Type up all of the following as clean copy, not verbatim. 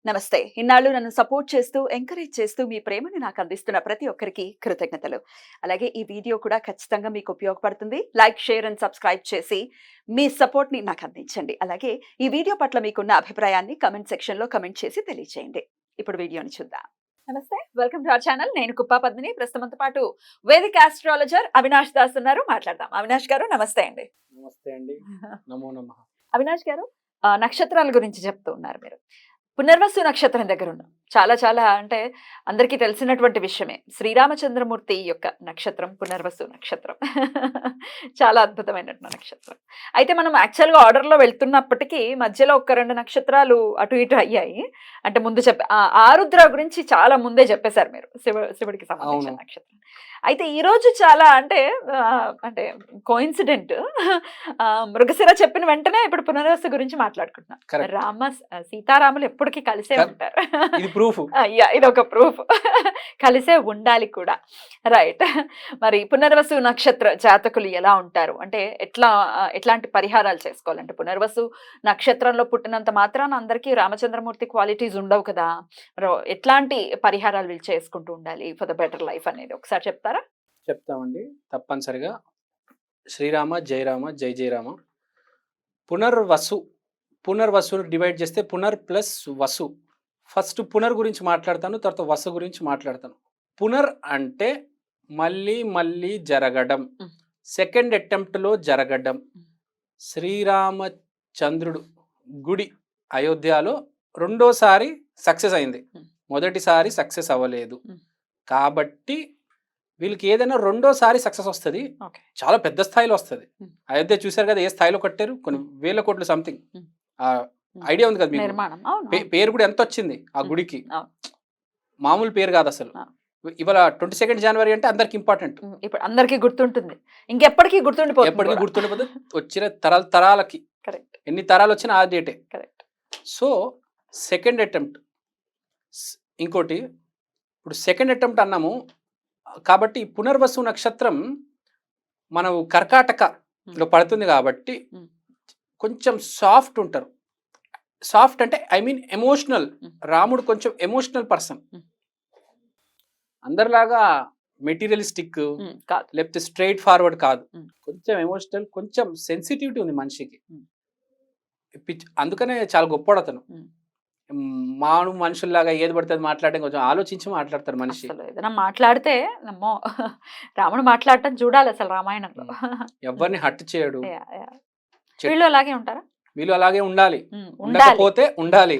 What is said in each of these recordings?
నమస్తే. ఇన్నాళ్ళు నన్ను సపోర్ట్ చేస్తూ, ఎంకరేజ్ చేస్తూ మీ ప్రేమని నాకు అందిస్తున్న ప్రతి ఒక్కరికి కృతజ్ఞతలు. అలాగే ఈ వీడియో కూడా ఖచ్చితంగా మీకు ఉపయోగపడుతుంది. లైక్, షేర్ అండ్ సబ్స్క్రైబ్ చేసి మీ సపోర్ట్‌ని నాకు అందించండి. అలాగే ఈ వీడియో పట్ల మీకున్న అభిప్రాయాన్ని కామెంట్ సెక్షన్‌లో కామెంట్ చేసి తెలియజేయండి. ఇప్పుడు వీడియోని చూద్దాం. నమస్తే. Welcome to our channel. నేను కుప్పా పద్మిని. ప్రస్తుతంతో పాటు వేదిక ఆస్ట్రాలజర్ అవినాష్ దాస్ ఉన్నారు. మాట్లాడదాం. అవినాష్ గారు నమస్తే అండి. నమస్తే అండి. నమో నమః. అవినాష్ గారు నక్షత్రాల గురించి చెప్తూ ఉన్నారు మీరు. పునర్వసు నక్షత్రం దగ్గర ఉన్నాం. చాలా చాలా అంటే అందరికీ తెలిసినటువంటి విషయమే. శ్రీరామచంద్రమూర్తి యొక్క నక్షత్రం పునర్వసు నక్షత్రం. చాలా అద్భుతమైనటువంటి నక్షత్రం. అయితే మనం యాక్చువల్‌గా ఆర్డర్‌లో వెళ్తున్నప్పటికీ మధ్యలో ఒక 2 నక్షత్రాలు అటు ఇటు అయ్యాయి. అంటే ముందు ఆరుద్ర గురించి చాలా ముందే చెప్పేశారు మీరు. శివుడికి సంబంధించిన అవును. నక్షత్రం. అయితే ఈరోజు చాలా అంటే అంటే కోయిన్సిడెంట్ మృగశిర చెప్పిన వెంటనే ఇప్పుడు పునర్వసు గురించి మాట్లాడుకుంటున్నాం. కరెక్ట్. సీతారాములు ఎప్పటికీ కలిసే కరెక్ట్. ఉంటారు. ఇది ప్రూఫ్. అయ్యా ఇదొక ప్రూఫ్. కలిసే ఉండాలి కూడా. రైట్. మరి పునర్వసు నక్షత్ర జాతకులు ఎలా ఉంటారు? అంటే ఎట్లాంటి పరిహారాలు చేసుకోవాలంటే పునర్వసు నక్షత్రంలో పుట్టినంత మాత్రాన అందరికీ రామచంద్రమూర్తి క్వాలిటీస్ ఉండవు కదా. మరి ఎట్లాంటి పరిహారాలు వీళ్ళు చేసుకుంటూ ఉండాలి ఫర్ ద బెటర్ లైఫ్ అనేది ఒకసారి చెప్తారా? చెప్తామండి తప్పనిసరిగా. శ్రీరామ జయరామ జై జయరామ. పునర్వసు పునర్వసును డివైడ్ చేస్తే పునర్ ప్లస్ వసు. ఫస్ట్ పునర్ గురించి మాట్లాడతాను, తర్వాత వసు గురించి మాట్లాడతాను. పునర్ అంటే మళ్ళీ మళ్ళీ జరగడం, సెకండ్ అటెంప్ట్లో జరగడం. శ్రీరామచంద్రుడు గుడి అయోధ్యలో రెండోసారి సక్సెస్ అయింది, మొదటిసారి సక్సెస్ అవ్వలేదు. కాబట్టి వీళ్ళకి ఏదైనా రెండోసారి సక్సెస్ వస్తుంది, చాలా పెద్ద స్థాయిలో వస్తుంది. అయోధ్య చూశారు కదా, ఏ స్థాయిలో కట్టారు, కొన్ని వేల కోట్లు సంథింగ్. ఐడియా ఉంది కదా మీకు, పేరు కూడా ఎంత వచ్చింది ఆ గుడికి, మామూలు పేరు కాదు అసలు. ఇవాళ 22 జనవరి అంటే అందరికి ఇంపార్టెంట్, ఇప్పుడు అందరికీ గుర్తుంటుంది, ఇంకెప్పటికీ గుర్తుండిపోతుంది, ఎప్పటికీ గుర్తుండిపోతుంది. వచ్చిన తరాలకి ఎన్ని తరాలు వచ్చినా ఆ డేటే. So second attempt. ఇంకోటి ఇప్పుడు సెకండ్ అటెంప్ట్ అన్నాము కాబట్టి పునర్వసు నక్షత్రం మనం కర్కాటకలో పడుతుంది కాబట్టి కొంచెం సాఫ్ట్ ఉంటారు. సాఫ్ట్ అంటే ఐ మీన్ ఎమోషనల్. రాముడు కొంచెం ఎమోషనల్ పర్సన్, అందరిలాగా మెటీరియలిస్టిక్ లేకపోతే స్ట్రైట్ ఫార్వర్డ్ కాదు. కొంచెం ఎమోషనల్, కొంచెం సెన్సిటివిటీ ఉంది మనిషికి. అందుకనే చాలా గొప్పవాడు అతను. మనుషుల్లాగా ఏది పడుతుంది మాట్లాడడం, కొంచెం ఆలోచించి మాట్లాడతారు మనిషి. ఏదైనా మాట్లాడితే నమ్మో రాముడు మాట్లాడటం చూడాలి అసలు రామాయణంలో. ఎవరిని హట్ చేయడు. వీళ్ళు అలాగే ఉంటారా? వీళ్ళు అలాగే ఉండాలి, ఉండకపోతే ఉండాలి.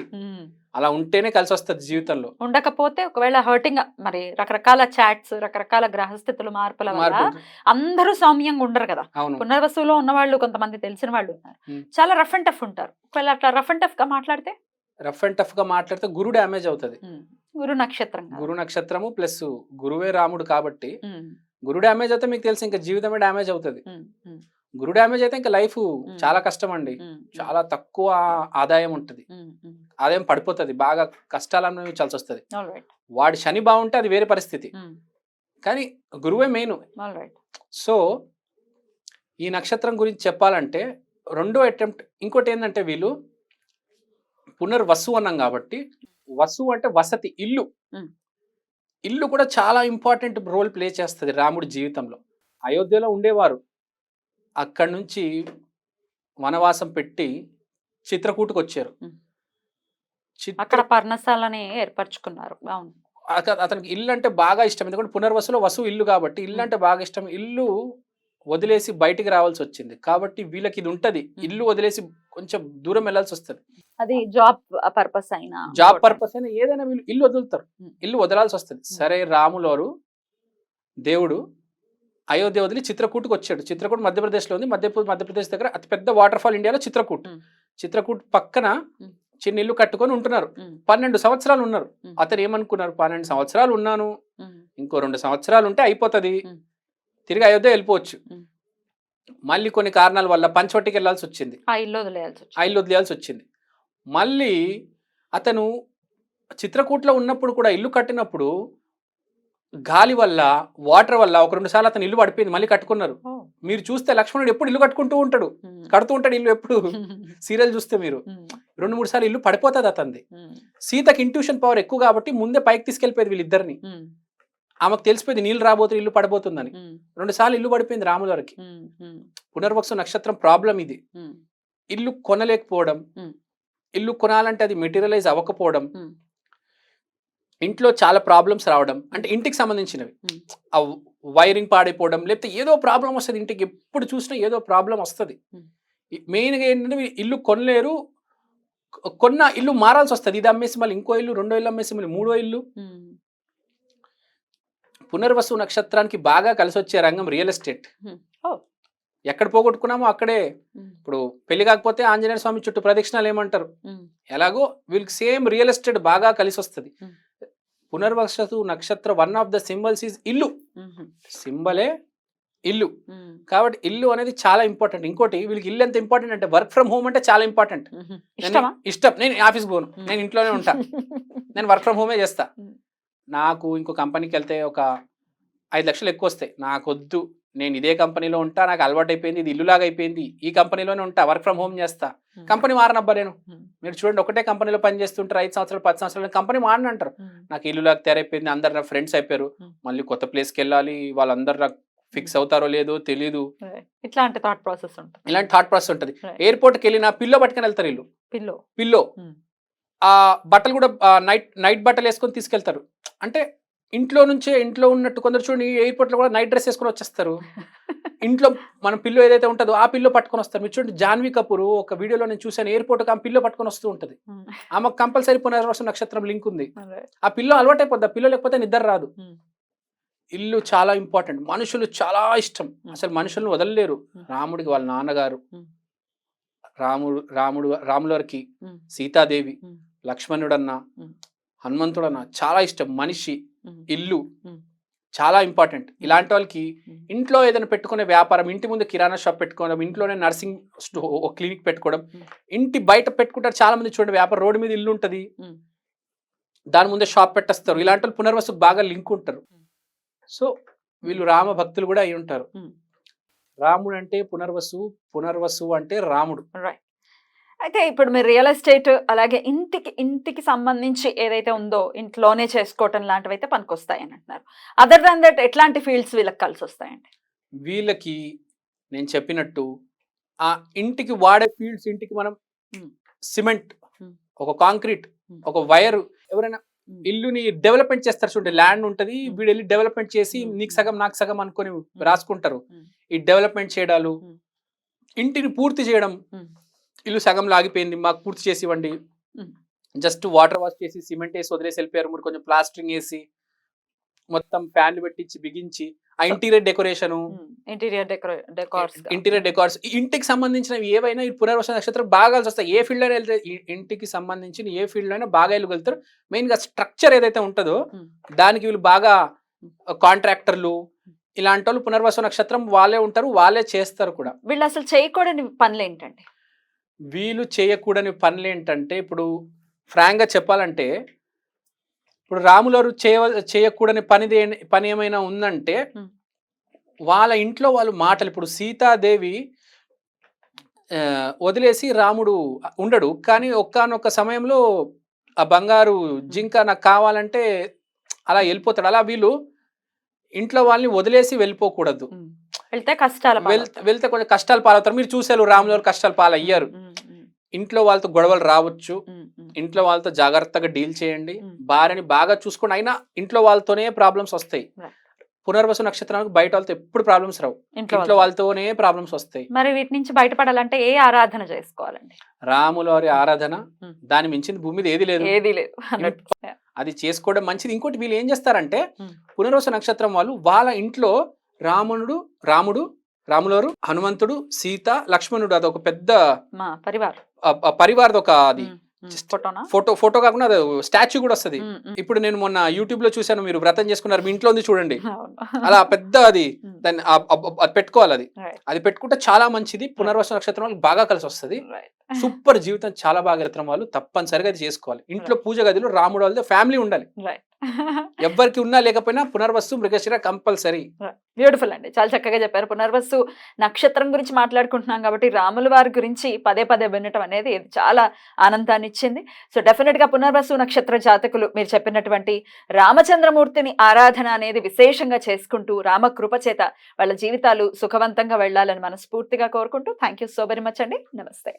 అలా ఉంటేనే కలిసి వస్తుంది జీవితంలో. ఉండకపోతే ఒకవేళ హర్టింగ్, మరి రకరకాల చాట్స్, రకరకాల గ్రహస్థితులు మార్పుల వల్ల అందరూ సౌమ్యంగా ఉండరు కదా. పునర్వసులో ఉన్న వాళ్ళు కొంతమంది తెలిసిన వాళ్ళు ఉన్నారు, చాలా రఫ్ అండ్ టఫ్ ఉంటారు. ఒకవేళ అట్లా రఫ్ అండ్ టఫ్ గా మాట్లాడితే గురు డ్యామేజ్ అవుతుంది. గురు నక్షత్రము ప్లస్ గురువే రాముడు కాబట్టి గురు డ్యామేజ్ అయితే మీకు తెలుసు, ఇంకా జీవితమే డ్యామేజ్ అవుతుంది. గురు డ్యామేజ్ అయితే ఇంకా లైఫ్ చాలా కష్టం అండి. చాలా తక్కువ ఆదాయం ఉంటుంది, ఆదాయం పడిపోతుంది, బాగా కష్టాలు అనుభవించాల్సి వస్తుంది. వాడి శని బాగుంటే అది వేరే పరిస్థితి, కానీ గురువే మెయిన్. సో ఈ నక్షత్రం గురించి చెప్పాలంటే రెండో అటెంప్ట్. ఇంకోటి ఏంటంటే వీళ్ళు పునర్వసు అన్నాం కాబట్టి, వసు అంటే వసతి, ఇల్లు. ఇల్లు కూడా చాలా ఇంపార్టెంట్ రోల్ ప్లే చేస్తుంది రాముడి జీవితంలో. అయోధ్యలో ఉండేవారు, అక్కడి నుంచి వనవాసం పెట్టి చిత్రకూటకు వచ్చారు. అక్కడ పర్ణశాలని ఏర్పరచుకున్నారు. అతనికి ఇల్లు అంటే బాగా ఇష్టం, ఎందుకంటే పునర్వసులో వసు ఇల్లు కాబట్టి ఇల్లు అంటే బాగా ఇష్టం. ఇల్లు వదిలేసి బయటికి రావాల్సి వచ్చింది కాబట్టి వీళ్ళకి ఇది ఉంటది, ఇల్లు వదిలేసి కొంచెం దూరం వెళ్ళాల్సి వస్తుంది. అది జాబ్ పర్పస్ అయినా ఏదైనా వీళ్ళు ఇల్లు వదులుతారు, ఇల్లు వదలాల్సి వస్తుంది. సరే, రాములోరు దేవుడు అయోధ్య వదిలి చిత్రకూటకు వచ్చాడు. చిత్రకూట్ మధ్యప్రదేశ్లో ఉంది. మధ్యప్రదేశ్ దగ్గర అతిపెద్ద వాటర్ ఫాల్ ఇండియాలో చిత్రకూట్. చిత్రకూట్ పక్కన చిన్న ఇల్లు కట్టుకొని ఉంటున్నారు. 12 సంవత్సరాలు ఉన్నారు. అతను ఏమనుకున్నారు, 12 సంవత్సరాలు ఉన్నాను, ఇంకో 2 సంవత్సరాలు ఉంటే అయిపోతుంది, తిరిగి అయోధ్య వెళ్ళిపోవచ్చు. మళ్ళీ కొన్ని కారణాల వల్ల పంచవటికి వెళ్ళాల్సి వచ్చింది, ఆ ఇల్లు వదిలేయాల్సి వచ్చింది. మళ్ళీ అతను చిత్రకూట్లో ఉన్నప్పుడు కూడా ఇల్లు కట్టినప్పుడు గాలి వల్ల, వాటర్ వల్ల ఒక 2 సార్లు అతను ఇల్లు పడిపోయింది. మళ్ళీ కట్టుకున్నారు. మీరు చూస్తే లక్ష్మణుడు ఎప్పుడు ఇల్లు కట్టుకుంటూ ఉంటాడు, కడుతూ ఉంటాడు ఇల్లు ఎప్పుడు. సీరియల్ చూస్తే మీరు 2-3 సార్లు ఇల్లు పడిపోతుంది అతనిది. సీతకి ఇంట్యూషన్ పవర్ ఎక్కువ కాబట్టి ముందే పైకి తీసుకెళ్ళిపోయేది వీళ్ళిద్దరిని. ఆమెకు తెలిసిపోయింది నీళ్ళు రాబోతుంది, ఇల్లు పడిపోతుందని. 2 సార్లు ఇల్లు పడిపోయింది రాముల వారికి. పునర్వసు నక్షత్రం ప్రాబ్లం ఇది. ఇల్లు కొనలేకపోవడం, ఇల్లు కొనాలంటే అది మెటీరియలైజ్ అవ్వకపోవడం, ఇంట్లో చాలా ప్రాబ్లమ్స్ రావడం, అంటే ఇంటికి సంబంధించినవి. ఆ వైరింగ్ పాడైపోవడం, లేకపోతే ఏదో ప్రాబ్లం వస్తుంది ఇంటికి. ఎప్పుడు చూసినా ఏదో ప్రాబ్లం వస్తుంది. మెయిన్గా ఏంటంటే ఇల్లు కొనలేరు, కొన్న ఇల్లు మారాల్సి వస్తుంది. ఇది అమ్మేసి మళ్ళీ ఇంకో ఇల్లు, 2వ ఇల్లు అమ్మేసి మళ్ళీ 3వ ఇల్లు. పునర్వసు నక్షత్రానికి బాగా కలిసి వచ్చే రంగం రియల్ ఎస్టేట్. ఎక్కడ పోగొట్టుకున్నామో అక్కడే. ఇప్పుడు పెళ్లి కాకపోతే ఆంజనేయ స్వామి చుట్టూ ప్రదక్షిణాలు ఏమంటారు, ఎలాగో వీళ్ళకి సేమ్ రియల్ ఎస్టేట్ బాగా కలిసి వస్తుంది. పునర్వసు నక్షత్ర one of the symbols is ఇల్లు. సింబలే ఇల్లు కాబట్టి ఇల్లు అనేది చాలా ఇంపార్టెంట్. ఇంకోటి వీళ్ళకి ఇల్లు ఎంత ఇంపార్టెంట్ అంటే వర్క్ ఫ్రమ్ హోమ్ అంటే చాలా ఇంపార్టెంట్. ఇష్టం. నేను ఆఫీస్ పోను, నేను ఇంట్లోనే ఉంటా, నేను వర్క్ ఫ్రమ్ హోమే చేస్తా. నాకు ఇంకో కంపెనీకి వెళ్తే ఒక 5 లక్షలు ఎక్కువ వస్తాయి, నాకు వద్దు, నేను ఇదే కంపెనీలో ఉంటా, నాకు అలవాటు అయిపోయింది, ఇది ఇల్లులాగా అయిపోయింది, ఈ కంపెనీలోనే ఉంటా, వర్క్ ఫ్రమ్ హోమ్ చేస్తా, కంపెనీ మారనబ్బా నేను. మీరు చూడండి, ఒకటే కంపెనీలో పని చేస్తుంటారు 5 సంవత్సరాలు 10 సంవత్సరాలు, కంపెనీ మారని అంటారు. నాకు ఇల్లులాగా తయారైపోయింది, అందరు నా ఫ్రెండ్స్ అయిపోయారు, మళ్ళీ కొత్త ప్లేస్కి వెళ్ళాలి, వాళ్ళందరూ నాకు ఫిక్స్ అవుతారో లేదో తెలీదు. ఇట్లాంటి థాట్ ప్రాసెస్ ఉంటుంది. ఇలాంటి థాట్ ప్రాసెస్ ఉంటుంది. ఎయిర్పోర్ట్కి వెళ్ళిన పిల్లో పట్టుకొని వెళ్తారు, ఇల్లు పిల్లో. ఆ బట్టలు కూడా నైట్ బట్టలు వేసుకొని తీసుకెళ్తారు. అంటే ఇంట్లో ఉన్నట్టు కొందరు చూడండి ఎయిర్పోర్ట్ లో కూడా నైట్ డ్రెస్ వేసుకొని వచ్చేస్తారు. ఇంట్లో మన పిల్లో ఏదైతే ఉంటుందో ఆ పిల్లో పట్టుకొని వస్తారు. మీరు చూడండి, జాన్వీ కపూర్ ఒక వీడియోలో నేను చూసాను, ఎయిర్పోర్ట్ ఆ పిల్లో పట్టుకొని వస్తూ ఉంటుంది. ఆమెకు కంపల్సరీ పునర్వసు నక్షత్రం లింక్ ఉంది. ఆ పిల్లో అలవాటైపోద్ది, ఆ పిల్లో లేకపోతే నిద్ర రాదు. ఇల్లు చాలా ఇంపార్టెంట్. మనుషులు చాలా ఇష్టం, అసలు మనుషులను వదలలేరు. రాముడికి వాళ్ళ నాన్నగారు, రాములవారికి సీతాదేవి, లక్ష్మణుడన్న, హనుమంతుడన్న చాలా ఇష్టం. మనిషి, ఇల్లు చాలా ఇంపార్టెంట్. ఇలాంటి వాళ్ళకి ఇంట్లో ఏదైనా పెట్టుకునే వ్యాపారం, ఇంటి ముందు కిరాణా షాప్ పెట్టుకోవడం, ఇంట్లోనే నర్సింగ్ క్లినిక్ పెట్టుకోవడం, ఇంటి బయట పెట్టుకుంటారు చాలా మంది. చూడండి, వ్యాపారం రోడ్డు మీద ఇల్లు ఉంటుంది, దాని ముందే షాప్ పెట్టేస్తారు. ఇలాంటి వాళ్ళు పునర్వసుకు బాగా లింక్ ఉంటారు. సో వీళ్ళు రామ భక్తులు కూడా అయి ఉంటారు. రాముడు అంటే పునర్వసు, పునర్వసు అంటే రాముడు. అయితే ఇప్పుడు మీరు రియల్ ఎస్టేట్ అలాగే ఇంటికి సంబంధించి ఏదైతే ఉందో ఇంట్లోనే చేసుకోవటం లాంటివి అయితే పనికొస్తాయి అని అంటున్నారు. అదర్ దాన్ దట్ ఎట్లాంటి ఫీల్డ్స్ వీళ్ళకి కలిసి వస్తాయండి? వీళ్ళకి నేను చెప్పినట్టు ఆ ఇంటికి వాడే ఫీల్డ్స్, ఇంటికి మనం సిమెంట్, ఒక కాంక్రీట్, ఒక వైర్, ఎవరైనా ఇల్లుని డెవలప్మెంట్ చేస్తారు చూడండి, ల్యాండ్ ఉంటుంది, వీడు వెళ్ళి డెవలప్మెంట్ చేసి నీకు సగం నాకు సగం అనుకొని రాసుకుంటారు. ఈ డెవలప్మెంట్ చేయడాలు, ఇంటిని పూర్తి చేయడం, ఇల్లు సగం లాగిపోయింది మాకు పూర్తి చేసి ఇవ్వండి, జస్ట్ వాటర్ వాష్ చేసి సిమెంట్ వేసి వదిలేసి వెళ్ళిపోయారు, మీరు కొంచెం ప్లాస్టరింగ్ వేసి మొత్తం ఫ్యాన్లు పెట్టించి బిగించి ఆ ఇంటీరియర్ డెకరేషన్, ఇంటీరియర్ డెకార్స్, ఇంటికి సంబంధించినవి ఏవైనా ఈ పునర్వసు నక్షత్రం బాగా కలిసి వస్తాయి. ఏ ఫీల్డ్ అయినా వెళ్తే, ఇంటికి సంబంధించిన ఏ ఫీల్డ్ అయినా బాగా వెళ్ళగలుగుతారు. మెయిన్ గా స్ట్రక్చర్ ఏదైతే ఉంటుందో దానికి వీళ్ళు బాగా కాంట్రాక్టర్లు ఇలాంటి వాళ్ళు పునర్వసు నక్షత్రం వాళ్ళే ఉంటారు, వాళ్ళే చేస్తారు కూడా. వీళ్ళు అసలు చేయకూడని పనులు ఏంటండి? వీళ్ళు చేయకూడని పనులు ఏంటంటే, ఇప్పుడు ఫ్రాంక్ గా చెప్పాలంటే, ఇప్పుడు రాములవారు చేయకూడని పని ఏమైనా ఉందంటే, వాళ్ళ ఇంట్లో వాళ్ళు మాటలు. ఇప్పుడు సీతాదేవి వదిలేసి రాముడు ఉండడు, కానీ ఒక్కనొక్క సమయంలో ఆ బంగారు జింక నాకు కావాలంటే అలా వెళ్ళిపోతాడు. అలా వీళ్ళు ఇంట్లో వాళ్ళని వదిలేసి వెళ్ళిపోకూడదు. వెళ్తే కొంచెం కష్టాలు పాలవుతారు. మీరు చూసారు, రాములవారు కష్టాలు పాలయ్యారు. ఇంట్లో వాళ్ళతో గొడవలు రావచ్చు, ఇంట్లో వాళ్ళతో జాగ్రత్తగా డీల్ చేయండి, భార్యని బాగా చూసుకోండి. అయినా ఇంట్లో వాళ్ళతోనే ప్రాబ్లమ్స్ వస్తాయి. పునర్వసు నక్షత్రానికి బయట వాళ్ళతో ఎప్పుడు ప్రాబ్లమ్స్ రావు, ఇంట్లో వాళ్ళతోనే ప్రాబ్లమ్స్ వస్తాయి. మరి వీటి నుంచి బయటపడాలంటే ఏ ఆరాధన చేసుకోవాలండి? రాములవారి ఆరాధన, దాని మించింది భూమి మీద ఏది లేదు. అది చేసుకోవడం మంచిది. ఇంకోటి వీళ్ళు ఏం చేస్తారంటే, పునర్వసు నక్షత్రం వాళ్ళు వాళ్ళ ఇంట్లో రాములవారు, హనుమంతుడు, సీత, లక్ష్మణుడు, అదొక పెద్ద పరివార్ ఒక అది ఫోటో కాకుండా అది స్టాచ్యూ కూడా వస్తుంది. ఇప్పుడు నేను మొన్న యూట్యూబ్ లో చూసాను, మీరు వ్రతం చేసుకున్నారు, మీ ఇంట్లో ఉంది చూడండి, అలా పెద్ద అది దాన్ని పెట్టుకోవాలి. అది పెట్టుకుంటే చాలా మంచిది. పునర్వసు నక్షత్రం వాళ్ళకి బాగా కలిసి వస్తుంది. సూపర్ జీవితం చాలా బాగా ఎత్తడం వాళ్ళు తప్పనిసరిగా అది చేసుకోవాలి. ఇంట్లో పూజ గదిలో రాముడు వాళ్ళతో ఫ్యామిలీ ఉండాలి. ఎవ్వరికి ఉన్నా లేకపోయినా పునర్వసు మృగశిర కంపల్సరీ. బ్యూటిఫుల్ అండి, చాలా చక్కగా చెప్పారు. పునర్వసు నక్షత్రం గురించి మాట్లాడుకుంటున్నాం కాబట్టి రాముల వారి గురించి పదే పదే వినటం అనేది చాలా ఆనందాన్ని ఇచ్చింది. సో డెఫినెట్ గా పునర్వసు నక్షత్ర జాతకులు మీరు చెప్పినటువంటి రామచంద్రమూర్తిని ఆరాధన అనేది విశేషంగా చేసుకుంటూ రామకృప చేత వాళ్ళ జీవితాలు సుఖవంతంగా వెళ్ళాలని మనస్ఫూర్తిగా కోరుకుంటూ thank you so very much అండి. నమస్తే.